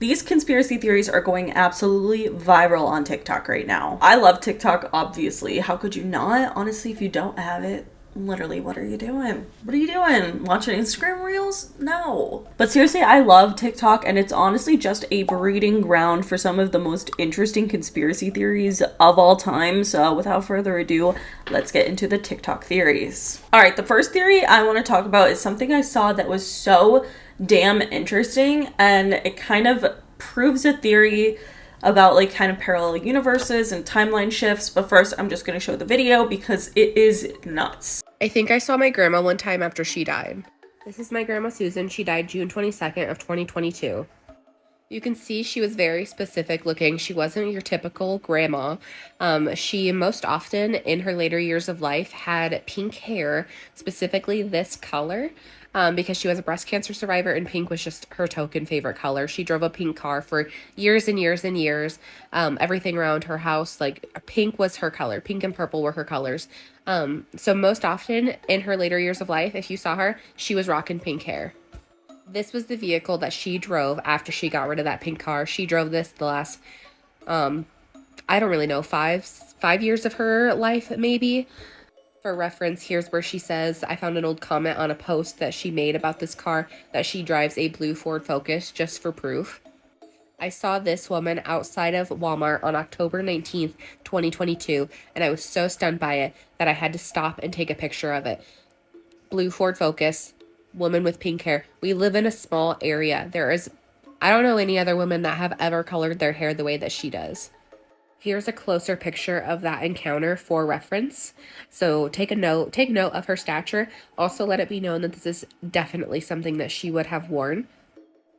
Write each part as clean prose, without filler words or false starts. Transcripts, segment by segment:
These conspiracy theories are going absolutely viral on TikTok right now. I love TikTok, obviously. How could you not? Honestly, if you don't have it, literally, what are you doing? What are you doing? Watching Instagram reels? No. But seriously, I love TikTok, and it's honestly just a breeding ground for some of the most interesting conspiracy theories of all time. So without further ado, let's get into the TikTok theories. All right, the first theory I want to talk about is something I saw that was so damn interesting, and it kind of proves a theory about like kind of parallel universes and timeline shifts. But first, I'm just going to show the video because it is nuts. I think I saw my grandma one time after she died. This is my grandma Susan. She died June 22nd of 2022. You can see she was very specific looking. She wasn't your typical grandma. She most often in her later years of life had pink hair, specifically this color, because she was a breast cancer survivor and pink was just her token favorite color. She drove a pink car for years and years and years. Everything around her house, like pink was her color. Pink and purple were her colors. So most often in her later years of life, if you saw her, she was rocking pink hair. This was the vehicle that she drove after she got rid of that pink car. She drove this the last, I don't really know, five years of her life, maybe. For reference, here's where she says, I found an old comment on a post that she made about this car that she drives a blue Ford Focus, just for proof. I saw this woman outside of Walmart on October 19th, 2022, and I was so stunned by it that I had to stop and take a picture of it. Blue Ford Focus, woman with pink hair. We live in a small area. I don't know any other women that have ever colored their hair the way that she does. Here's a closer picture of that encounter for reference. So take note of her stature. Also let it be known that this is definitely something that she would have worn.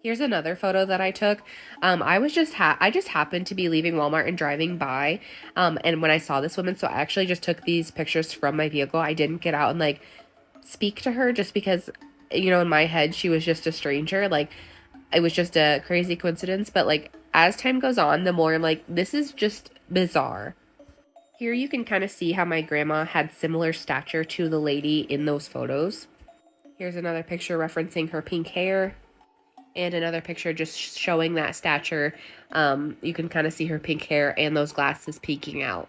Here's another photo that I took. I just happened to be leaving Walmart and driving by, and when I saw this woman, so I actually just took these pictures from my vehicle. I didn't get out and like speak to her just because, you know, in my head she was just a stranger. Like it was just a crazy coincidence. But like as time goes on, the more I'm like, this is just bizarre. Here you can kind of see how my grandma had similar stature to the lady in those photos. Here's another picture referencing her pink hair. And another picture just showing that stature. You can kind of see her pink hair and those glasses peeking out.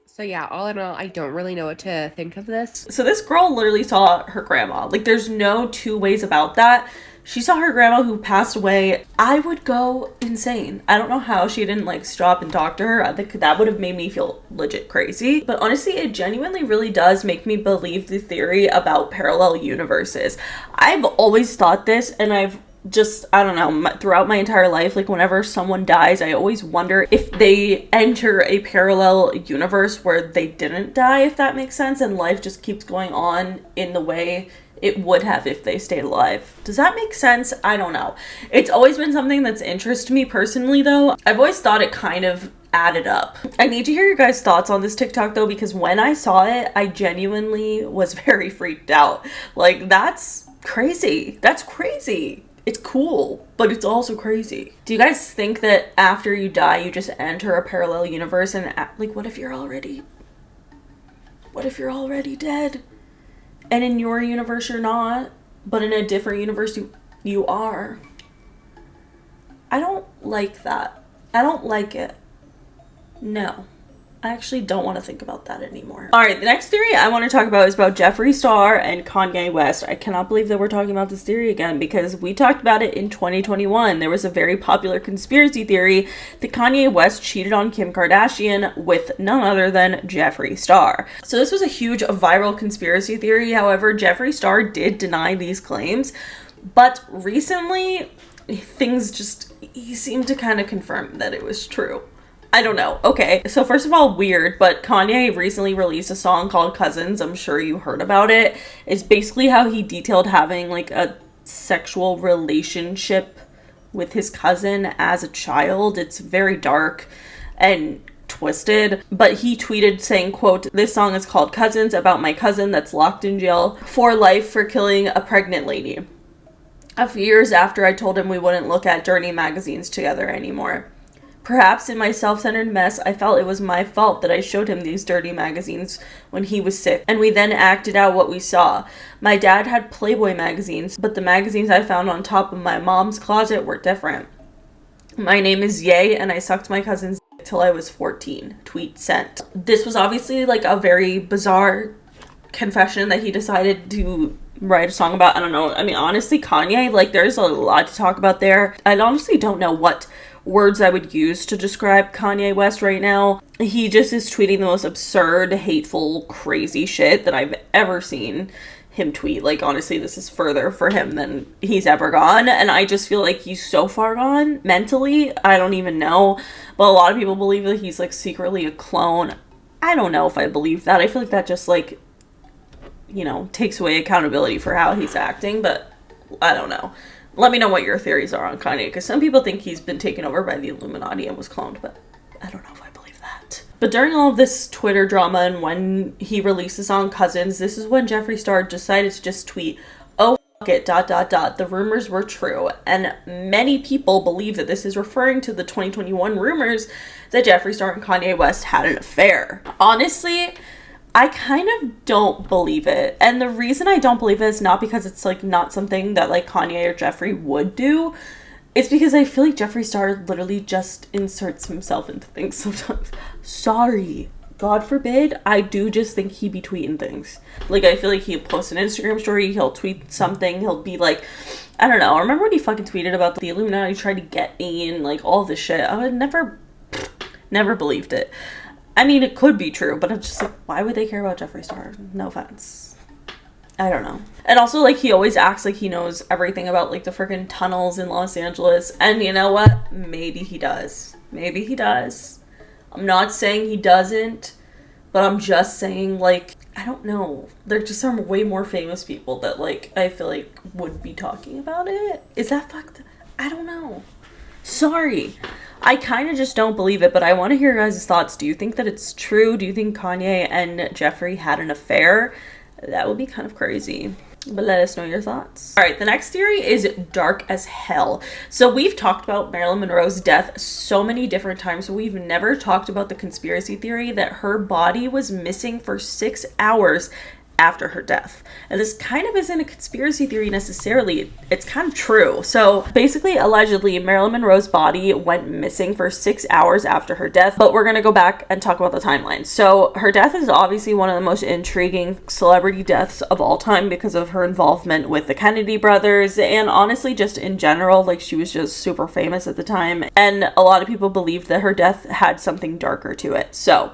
So yeah, all in all, I don't really know what to think of this. So this girl literally saw her grandma. Like, there's no two ways about that. She saw her grandma who passed away. I would go insane. I don't know how she didn't like stop and talk to her. I think that would have made me feel legit crazy. But honestly, it genuinely really does make me believe the theory about parallel universes. I've always thought this, and I've just, I don't know, throughout my entire life, like whenever someone dies, I always wonder if they enter a parallel universe where they didn't die, if that makes sense, and life just keeps going on in the way it would have if they stayed alive. Does that make sense? I don't know. It's always been something that's interested me personally, though. I've always thought it kind of added up. I need to hear your guys' thoughts on this TikTok, though, because when I saw it, I genuinely was very freaked out. Like, that's crazy. That's crazy. It's cool, but it's also crazy. Do you guys think that after you die, you just enter a parallel universe and like, what if you're already dead? And in your universe, you're not, but in a different universe, you are. I don't like that. I don't like it. No. I actually don't want to think about that anymore. All right, the next theory I want to talk about is about Jeffree Star and Kanye West. I cannot believe that we're talking about this theory again because we talked about it in 2021. There was a very popular conspiracy theory that Kanye West cheated on Kim Kardashian with none other than Jeffree Star. So this was a huge viral conspiracy theory. However, Jeffree Star did deny these claims, but recently he seemed to kind of confirm that it was true. I don't know. Okay, so first of all, weird, but Kanye recently released a song called Cousins. I'm sure you heard about it. It's basically how he detailed having like a sexual relationship with his cousin as a child. It's very dark and twisted, but he tweeted saying, quote, "This song is called Cousins, about my cousin that's locked in jail for life for killing a pregnant lady. A few years after I told him we wouldn't look at dirty magazines together anymore. Perhaps in my self-centered mess, I felt it was my fault that I showed him these dirty magazines when he was sick, and we then acted out what we saw. My dad had Playboy magazines, but the magazines I found on top of my mom's closet were different. My name is Ye, and I sucked my cousin's dick till I was 14. Tweet sent. This was obviously like a very bizarre confession that he decided to write a song about. I don't know. I mean, honestly, Kanye, like, there's a lot to talk about there. I honestly don't know what words I would use to describe Kanye West right now. He just is tweeting the most absurd, hateful, crazy shit that I've ever seen him tweet. Like, honestly, this is further for him than he's ever gone, and I just feel like he's so far gone mentally. I don't even know, but a lot of people believe that he's like secretly a clone. I don't know if I believe that. I feel like that just like, you know, takes away accountability for how he's acting, but I don't know. Let me know what your theories are on Kanye, because some people think he's been taken over by the Illuminati and was cloned, but I don't know if I believe that. But during all of this Twitter drama and when he released the song Cousins, this is when Jeffree Star decided to just tweet, "Oh, fuck it, ... the rumors were true." And many people believe that this is referring to the 2021 rumors that Jeffree Star and Kanye West had an affair. Honestly, I kind of don't believe it. And the reason I don't believe it is not because it's like not something that like Kanye or Jeffree would do. It's because I feel like Jeffree Star literally just inserts himself into things sometimes. Sorry. God forbid, I do just think he be tweeting things. Like, I feel like he'll post an Instagram story, he'll tweet something, he'll be like, I don't know. Remember when he fucking tweeted about the Illuminati tried to get me and like all this shit? I would never believed it. I mean, it could be true, but I'm just like, why would they care about Jeffree Star? No offense. I don't know. And also, like, he always acts like he knows everything about, like, the freaking tunnels in Los Angeles. And you know what? Maybe he does. Maybe he does. I'm not saying he doesn't, but I'm just saying, like, I don't know. There just are way more famous people that, like, I feel like would be talking about it. Is that fucked? I don't know. Sorry. I kind of just don't believe it, but I want to hear your guys' thoughts. Do you think that it's true? Do you think Kanye and Jeffree had an affair? That would be kind of crazy. But let us know your thoughts. All right, the next theory is dark as hell. So we've talked about Marilyn Monroe's death so many different times, but we've never talked about the conspiracy theory that her body was missing for 6 hours after her death. And this kind of isn't a conspiracy theory necessarily, it's kind of true. So basically, allegedly, Marilyn Monroe's body went missing for 6 hours after her death, but we're gonna go back and talk about the timeline. So her death is obviously one of the most intriguing celebrity deaths of all time because of her involvement with the Kennedy brothers, and honestly just in general, like, she was just super famous at the time, and a lot of people believed that her death had something darker to it. So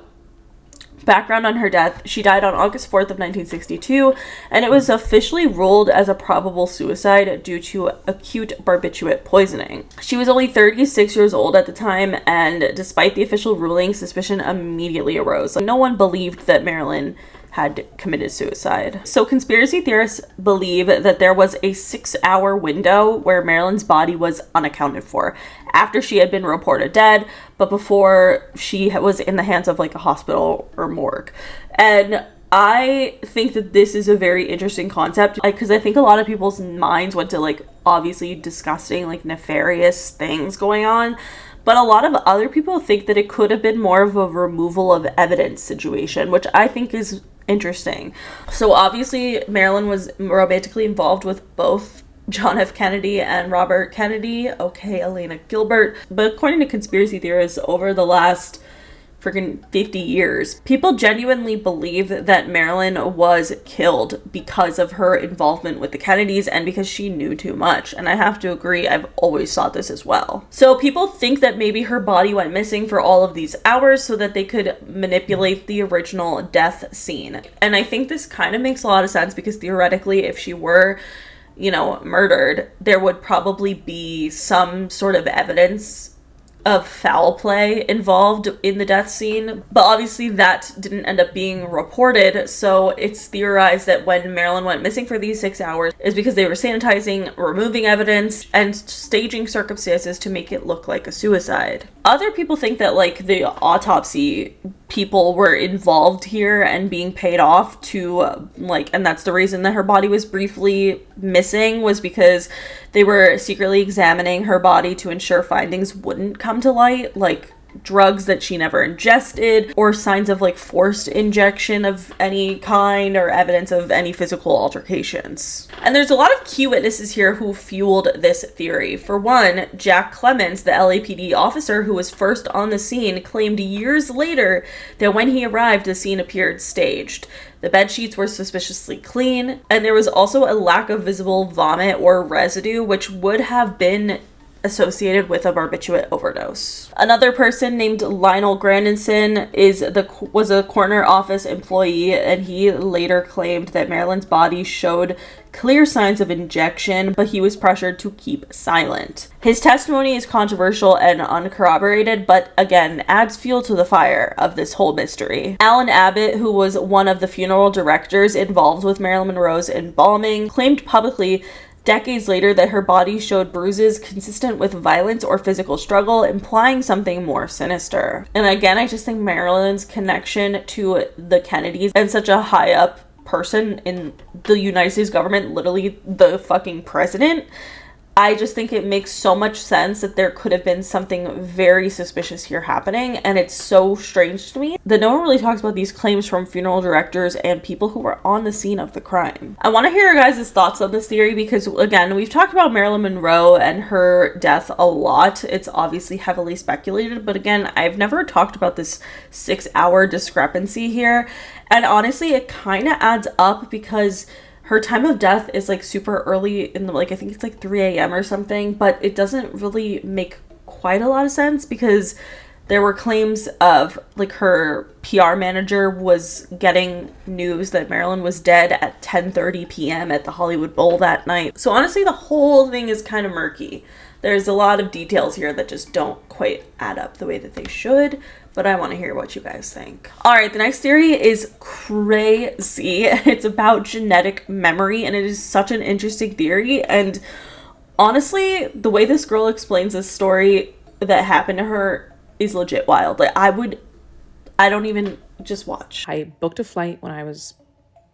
background on her death: she died on August 4th of 1962, and it was officially ruled as a probable suicide due to acute barbiturate poisoning. She was only 36 years old at the time, and despite the official ruling, suspicion immediately arose. No one believed that Marilyn had committed suicide. So conspiracy theorists believe that there was a 6-hour window where Marilyn's body was unaccounted for after she had been reported dead, but before she was in the hands of like a hospital or morgue. And I think that this is a very interesting concept, because I think a lot of people's minds went to like obviously disgusting, like nefarious things going on. But a lot of other people think that it could have been more of a removal of evidence situation, which I think is interesting. So obviously Marilyn was romantically involved with both John F. Kennedy and Robert Kennedy, okay, Elena Gilbert. But according to conspiracy theorists, over the last freaking 50 years, people genuinely believe that Marilyn was killed because of her involvement with the Kennedys and because she knew too much. And I have to agree, I've always thought this as well. So people think that maybe her body went missing for all of these hours so that they could manipulate the original death scene. And I think this kind of makes a lot of sense, because theoretically, if she were, you know, murdered, there would probably be some sort of evidence of foul play involved in the death scene, but obviously that didn't end up being reported. So it's theorized that when Marilyn went missing for these 6 hours is because they were sanitizing, removing evidence, and staging circumstances to make it look like a suicide. Other people think that like the autopsy people were involved here and being paid off to and that's the reason that her body was briefly missing, was because they were secretly examining her body to ensure findings wouldn't come to light, like drugs that she never ingested, or signs of like forced injection of any kind, or evidence of any physical altercations. And there's a lot of key witnesses here who fueled this theory. For one, Jack Clemens, the LAPD officer who was first on the scene, claimed years later that when he arrived, the scene appeared staged. The bed sheets were suspiciously clean, and there was also a lack of visible vomit or residue, which would have been associated with a barbiturate overdose. Another person named Lionel Grandison was a coroner office employee, and he later claimed that Marilyn's body showed clear signs of injection, but he was pressured to keep silent. His testimony is controversial and uncorroborated, but again, adds fuel to the fire of this whole mystery. Alan Abbott, who was one of the funeral directors involved with Marilyn Monroe's embalming, claimed publicly decades later that her body showed bruises consistent with violence or physical struggle, implying something more sinister. And again, I just think Marilyn's connection to the Kennedys and such a high up person in the United States government, literally the fucking president, I just think it makes so much sense that there could have been something very suspicious here happening, and it's so strange to me that no one really talks about these claims from funeral directors and people who were on the scene of the crime. I want to hear your guys' thoughts on this theory because, again, we've talked about Marilyn Monroe and her death a lot. It's obviously heavily speculated, but again, I've never talked about this 6-hour discrepancy here, and honestly, it kind of adds up because her time of death is like super early in the, like, I think it's like 3 a.m. or something, but it doesn't really make quite a lot of sense because there were claims of like her PR manager was getting news that Marilyn was dead at 10:30 p.m. at the Hollywood Bowl that night. So honestly, the whole thing is kind of murky. There's a lot of details here that just don't quite add up the way that they should, but I want to hear what you guys think. All right, the next theory is crazy. It's about genetic memory, and it is such an interesting theory. And honestly, the way this girl explains this story that happened to her is legit wild. Like, I don't even just watch. I booked a flight when I was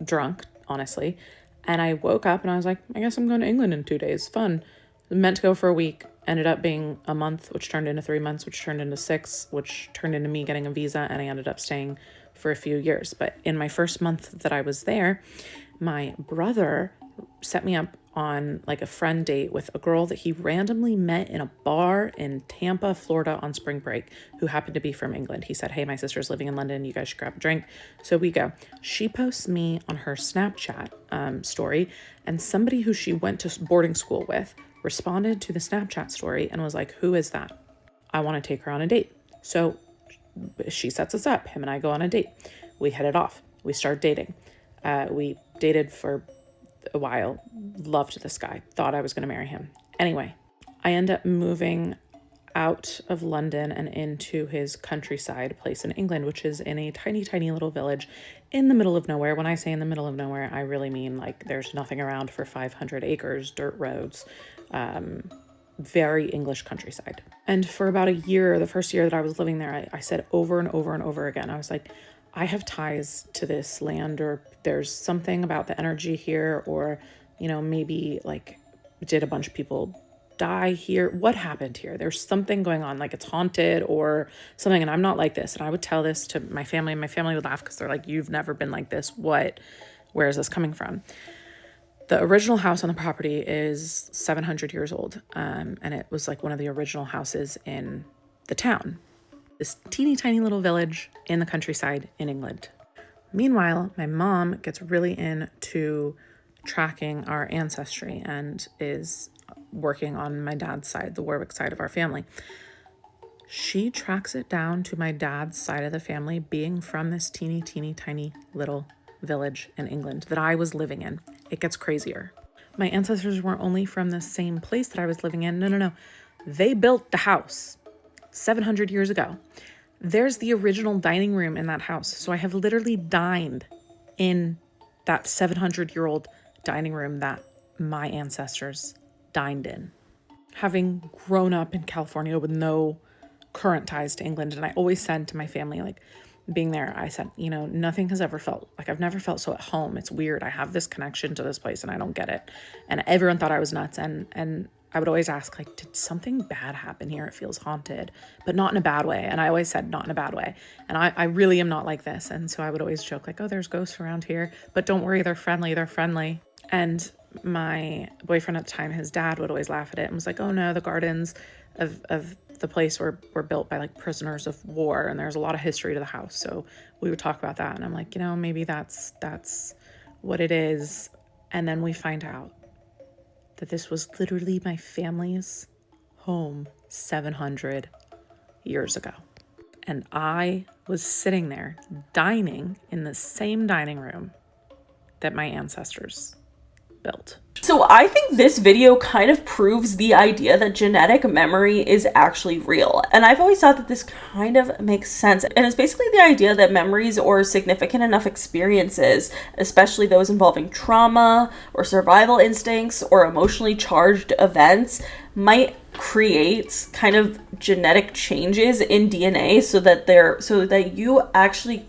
drunk, honestly, and I woke up and I was like, I guess I'm going to England in 2 days. Fun. Meant to go for a week, ended up being a month, which turned into 3 months, which turned into 6, which turned into me getting a visa, and I ended up staying for a few years. But in my first month that I was there, my brother set me up on like a friend date with a girl that he randomly met in a bar in Tampa, Florida on spring break, who happened to be from England. He said, hey, my sister's living in London. You guys should grab a drink. So we go. She posts me on her Snapchat story, and somebody who she went to boarding school with responded to the Snapchat story and was like, who is that? I want to take her on a date. So she sets us up. Him and I go on a date. We hit it off. We start dating. We dated for a while. Loved this guy. Thought I was going to marry him. Anyway, I end up moving out of London and into his countryside place in England, which is in a tiny, tiny little village in the middle of nowhere. When I say in the middle of nowhere, I really mean like there's nothing around for 500 acres, dirt roads, very English countryside. And for about a year, the first year that I was living there, I said over and over and over again, I was like, I have ties to this land, or there's something about the energy here, or, you know, maybe like did a bunch of people die here? What happened here? There's something going on, like it's haunted or something, and I'm not like this. And I would tell this to my family, and my family would laugh because they're like, you've never been like this. Where is this coming from? The original house on the property is 700 years old, and it was like one of the original houses in the town. This teeny tiny little village in the countryside in England. Meanwhile, my mom gets really into tracking our ancestry and is working on my dad's side, the Warwick side of our family. She tracks it down to my dad's side of the family being from this teeny tiny little village in England that I was living in. It gets crazier. My ancestors weren't only from the same place that I was living in. No. They built the house 700 years ago. There's the original dining room in that house. So I have literally dined in that 700-year-old dining room that my ancestors dined in. Having grown up in California with no current ties to England, and I always said to my family, like, being there, I said, you know, nothing has ever felt like, I've never felt so at home. It's weird. I have this connection to this place and I don't get it. And everyone thought I was nuts. And I would always ask, like, did something bad happen here? It feels haunted, but not in a bad way. And I always said not in a bad way. And I really am not like this. And so I would always joke like, oh, there's ghosts around here, but don't worry, they're friendly. They're friendly. And my boyfriend at the time, his dad would always laugh at it and was like, oh no, the gardens of the place were built by like prisoners of war. And there's a lot of history to the house. So we would talk about that. And I'm like, you know, maybe that's what it is. And then we find out that this was literally my family's home 700 years ago. And I was sitting there dining in the same dining room that my ancestors built. So I think this video kind of proves the idea that genetic memory is actually real. And I've always thought that this kind of makes sense. And it's basically the idea that memories or significant enough experiences, especially those involving trauma or survival instincts or emotionally charged events, might create kind of genetic changes in DNA so that you actually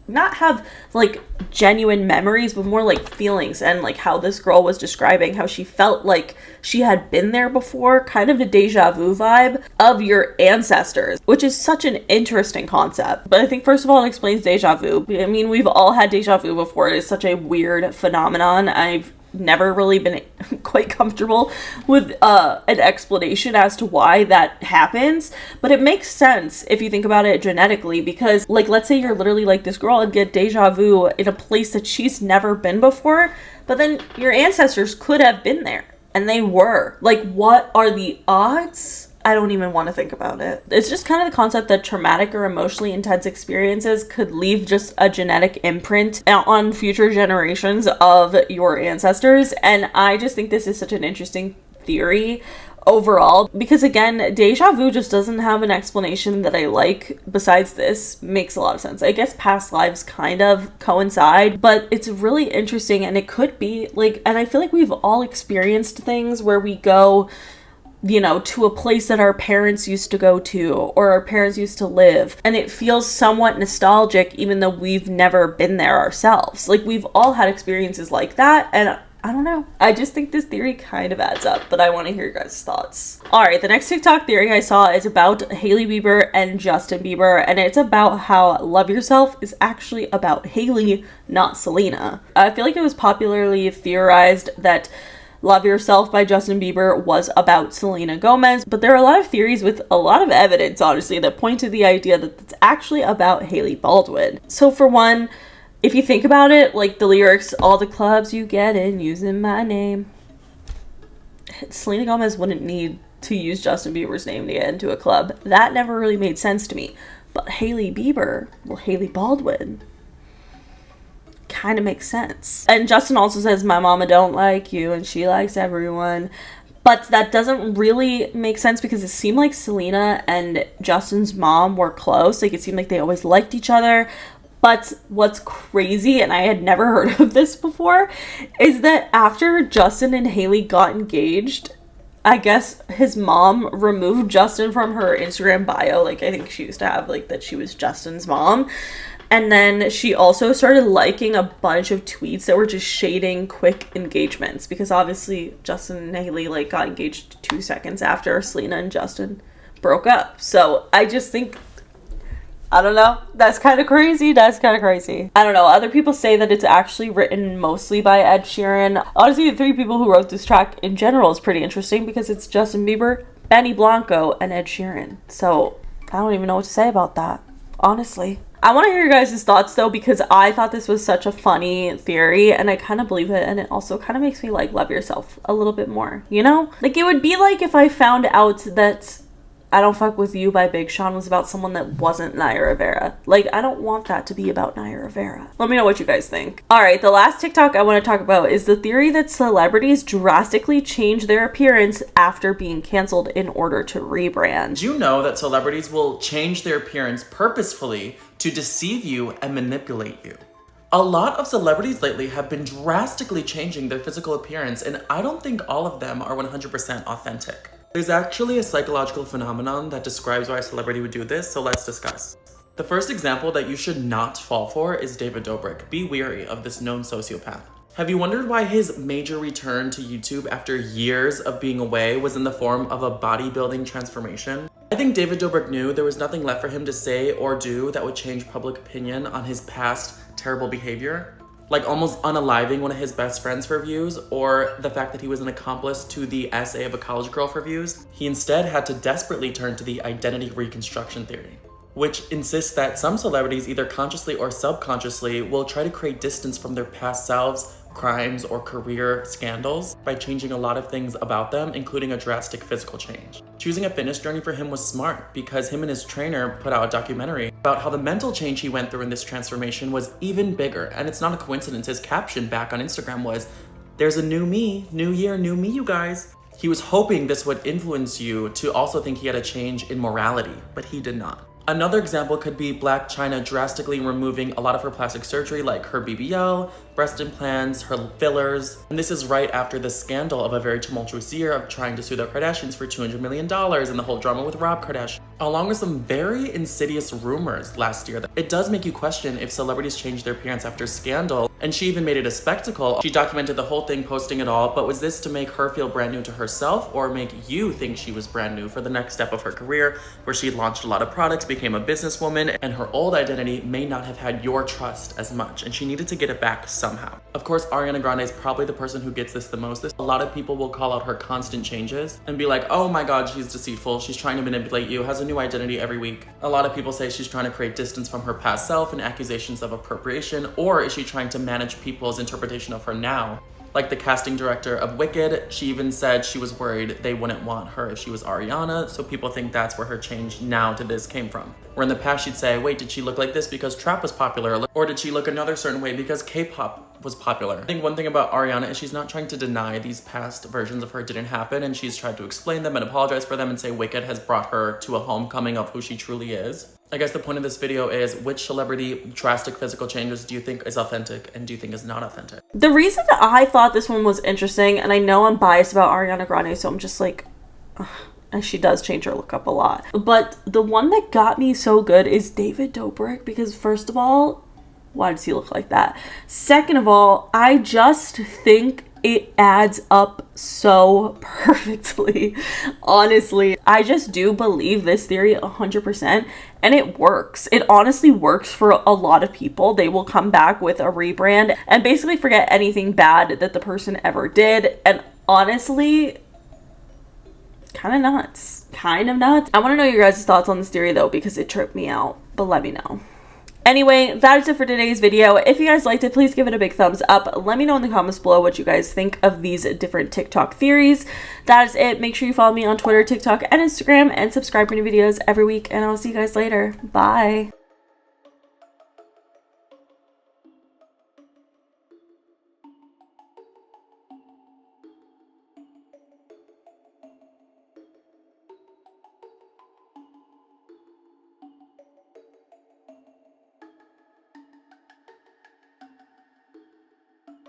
not have like genuine memories, but more like feelings. And like how this girl was describing how she felt like she had been there before, kind of a deja vu vibe of your ancestors, which is such an interesting concept. But I think first of all, it explains deja vu. I mean, we've all had deja vu before. It is such a weird phenomenon. I've never really been quite comfortable with an explanation as to why that happens, but it makes sense if you think about it genetically, because like, let's say you're literally like this girl and get deja vu in a place that she's never been before, but then your ancestors could have been there and they were. Like, what are the odds? I don't even want to think about it. It's just kind of the concept that traumatic or emotionally intense experiences could leave just a genetic imprint on future generations of your ancestors. And I just think this is such an interesting theory overall, because again, deja vu just doesn't have an explanation that I like. Besides this, makes a lot of sense. I guess past lives kind of coincide, but it's really interesting, and it could be like, and I feel like we've all experienced things where we go, you know, to a place that our parents used to go to or our parents used to live, and it feels somewhat nostalgic even though we've never been there ourselves. Like, we've all had experiences like that, and I don't know, I just think this theory kind of adds up, but I want to hear your guys' thoughts. Alright, the next TikTok theory I saw is about Hailey Bieber and Justin Bieber, and it's about how Love Yourself is actually about Hailey, not Selena. I feel like it was popularly theorized that Love Yourself by Justin Bieber was about Selena Gomez, but there are a lot of theories with a lot of evidence, honestly, that point to the idea that it's actually about Hailey Baldwin. So for one, if you think about it, like the lyrics, all the clubs you get in using my name, Selena Gomez wouldn't need to use Justin Bieber's name to get into a club. That never really made sense to me. But Hailey Bieber, well, Hailey Baldwin, kind of makes sense. And Justin also says, my mama don't like you and she likes everyone. But that doesn't really make sense because it seemed like Selena and Justin's mom were close. Like, it seemed like they always liked each other. But what's crazy, and I had never heard of this before, is that after Justin and Hailey got engaged, I guess his mom removed Justin from her Instagram bio. Like, I think she used to have, like, that she was Justin's mom. And then she also started liking a bunch of tweets that were just shading quick engagements, because obviously Justin and Hailey like got engaged 2 seconds after Selena and Justin broke up. So I just think, I don't know, that's kind of crazy. I don't know. Other people say that it's actually written mostly by Ed Sheeran. Honestly, the 3 people who wrote this track in general is pretty interesting because it's Justin Bieber, Benny Blanco, and Ed Sheeran. So I don't even know what to say about that, honestly. I want to hear your guys' thoughts though, because I thought this was such a funny theory and I kind of believe it, and it also kind of makes me like Love Yourself a little bit more, you know? Like, it would be like if I found out that I Don't Fuck With You by Big Sean was about someone that wasn't Naya Rivera. Like, I don't want that to be about Naya Rivera. Let me know what you guys think. Alright, the last TikTok I want to talk about is the theory that celebrities drastically change their appearance after being canceled in order to rebrand. Did you know that celebrities will change their appearance purposefully to deceive you and manipulate you? A lot of celebrities lately have been drastically changing their physical appearance, and I don't think all of them are 100% authentic. There's actually a psychological phenomenon that describes why a celebrity would do this, so let's discuss. The first example that you should not fall for is David Dobrik. Be wary of this known sociopath. Have you wondered why his major return to YouTube after years of being away was in the form of a bodybuilding transformation? I think David Dobrik knew there was nothing left for him to say or do that would change public opinion on his past terrible behavior. Like almost unaliving one of his best friends for views, or the fact that he was an accomplice to the essay of a college girl for views. He instead had to desperately turn to the identity reconstruction theory, which insists that some celebrities, either consciously or subconsciously, will try to create distance from their past selves, crimes, or career scandals by changing a lot of things about them, including a drastic physical change. Choosing a fitness journey for him was smart because him and his trainer put out a documentary about how the mental change he went through in this transformation was even bigger. And it's not a coincidence. His caption back on Instagram was, "There's a new me, new year, new me, you guys." He was hoping this would influence you to also think he had a change in morality, but he did not. Another example could be Blac Chyna drastically removing a lot of her plastic surgery, like her BBL, breast implants, her fillers. And this is right after the scandal of a very tumultuous year of trying to sue the Kardashians for $200 million and the whole drama with Rob Kardashian, along with some very insidious rumors last year. It does make you question if celebrities change their appearance after scandal, and she even made it a spectacle. She documented the whole thing, posting it all, but was this to make her feel brand new to herself or make you think she was brand new for the next step of her career, where she launched a lot of products, became a businesswoman, and her old identity may not have had your trust as much, and she needed to get it back somehow. Of course, Ariana Grande is probably the person who gets this the most. A lot of people will call out her constant changes and be like, oh my God, she's deceitful. She's trying to manipulate you, has a new identity every week. A lot of people say she's trying to create distance from her past self and accusations of appropriation, or is she trying to manage people's interpretation of her now? Like the casting director of Wicked, she even said she was worried they wouldn't want her if she was Ariana, so people think that's where her change now to this came from. Where in the past she'd say, wait, did she look like this because trap was popular? Or did she look another certain way because K-pop was popular? I think one thing about Ariana is she's not trying to deny these past versions of her didn't happen, and she's tried to explain them and apologize for them and say Wicked has brought her to a homecoming of who she truly is. I guess the point of this video is, which celebrity drastic physical changes do you think is authentic and do you think is not authentic? The reason that I thought this one was interesting, and I know I'm biased about Ariana Grande, so I'm just like, ugh, and she does change her look up a lot. But the one that got me so good is David Dobrik, because first of all, why does he look like that? Second of all, I just think it adds up so perfectly. Honestly, I just do believe this theory 100%, and it works. It honestly works for a lot of people. They will come back with a rebrand and basically forget anything bad that the person ever did. And honestly, kind of nuts. Kind of nuts. I want to know your guys' thoughts on this theory though, because it tripped me out, but let me know. Anyway, that is it for today's video. If you guys liked it, please give it a big thumbs up. Let me know in the comments below what you guys think of these different TikTok theories. That is it. Make sure you follow me on Twitter, TikTok, and Instagram, and subscribe for new videos every week, and I'll see you guys later. Bye.